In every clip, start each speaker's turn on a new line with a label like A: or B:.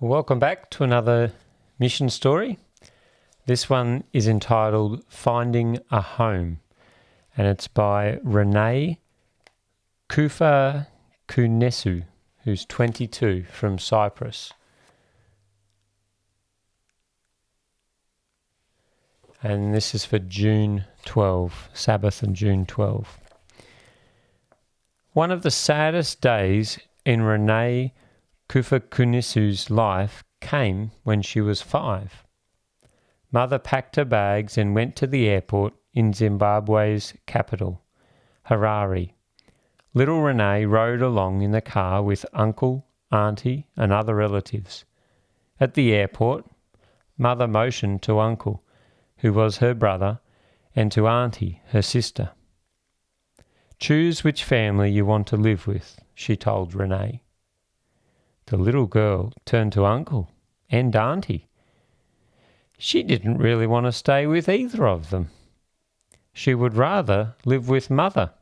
A: Welcome back to another mission story. This one is entitled Finding a Home, and it's by Renee Kufa-Kunesu, who's 22, from Cyprus. And this is for June 12, Sabbath and June 12. One of the saddest days in Renee Kufa-Kunesu's life came when she was 5. Mother packed her bags and went to the airport in Zimbabwe's capital, Harare. Little Renee rode along in the car with uncle, auntie, and other relatives. At the airport, Mother motioned to uncle, who was her brother, and to auntie, her sister. "Choose which family you want to live with," she told Renee. The little girl turned to uncle and auntie. She didn't really want to stay with either of them. She would rather live with Mother.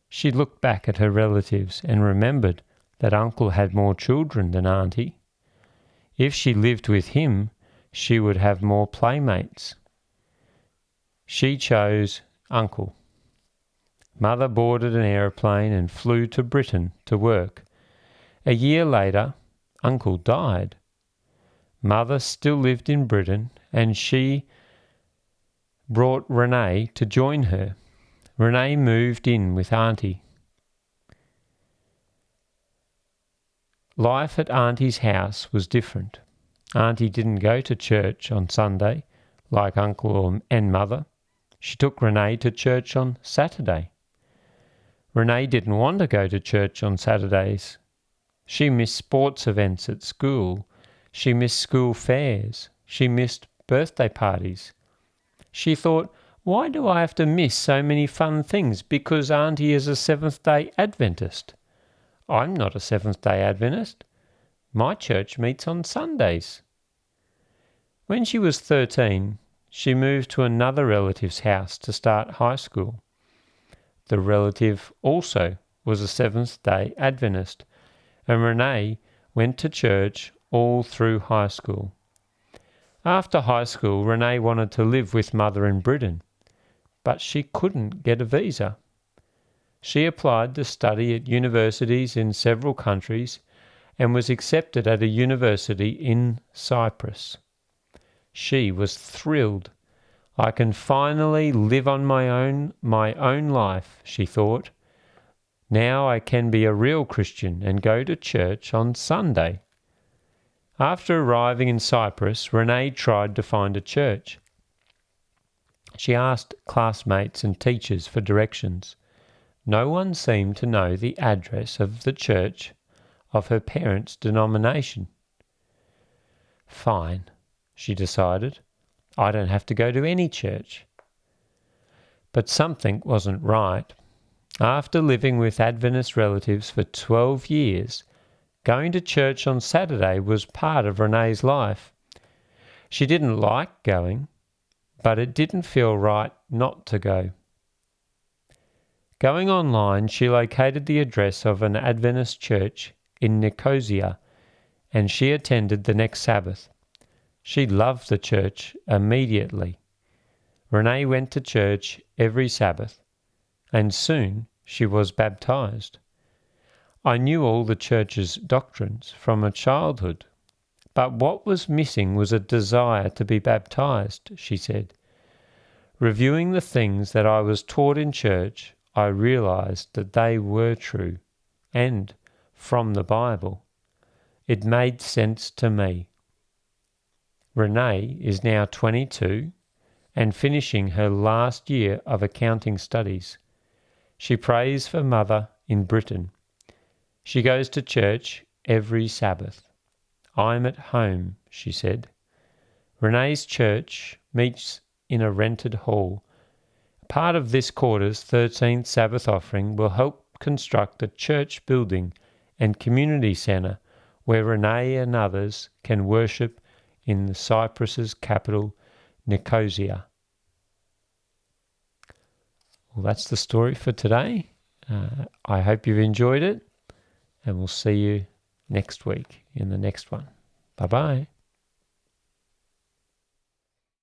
A: She looked back at her relatives and remembered that uncle had more children than auntie. If she lived with him, she would have more playmates. She chose uncle. Mother boarded an aeroplane and flew to Britain to work. A year later, uncle died. Mother still lived in Britain, and she brought Renee to join her. Renee moved in with auntie. Life at auntie's house was different. Auntie didn't go to church on Sunday like uncle and mother. She took Renee to church on Saturday. Renee didn't want to go to church on Saturdays. She missed sports events at school. She missed school fairs. She missed birthday parties. She thought, why do I have to miss so many fun things because auntie is a Seventh-day Adventist? I'm not a Seventh-day Adventist. My church meets on Sundays. When she was 13, she moved to another relative's house to start high school. The relative also was a Seventh-day Adventist, and Renee went to church all through high school. After high school, Renee wanted to live with Mother in Britain, but she couldn't get a visa. She applied to study at universities in several countries and was accepted at a university in Cyprus. She was thrilled. I can finally live on my own life, she thought. Now I can be a real Christian and go to church on Sunday. After arriving in Cyprus, Renee tried to find a church. She asked classmates and teachers for directions. No one seemed to know the address of the church of her parents' denomination. Fine, she decided. I don't have to go to any church. But something wasn't right. After living with Adventist relatives for 12 years, going to church on Saturday was part of Renee's life. She didn't like going, but it didn't feel right not to go. Going online, she located the address of an Adventist church in Nicosia, and she attended the next Sabbath. She loved the church immediately. Renee went to church every Sabbath, and soon she was baptized. I knew all the church's doctrines from a childhood, but what was missing was a desire to be baptized, she said. Reviewing the things that I was taught in church, I realized that they were true and from the Bible. It made sense to me. Renee is now 22 and finishing her last year of accounting studies. She prays for Mother in Britain. She goes to church every Sabbath. I'm at home, she said. Renee's church meets in a rented hall. Part of this quarter's 13th Sabbath offering will help construct a church building and community centre where Renee and others can worship in Cyprus's capital, Nicosia. Well, that's the story for today. I hope you've enjoyed it, and we'll see you next week in the next one. Bye-bye.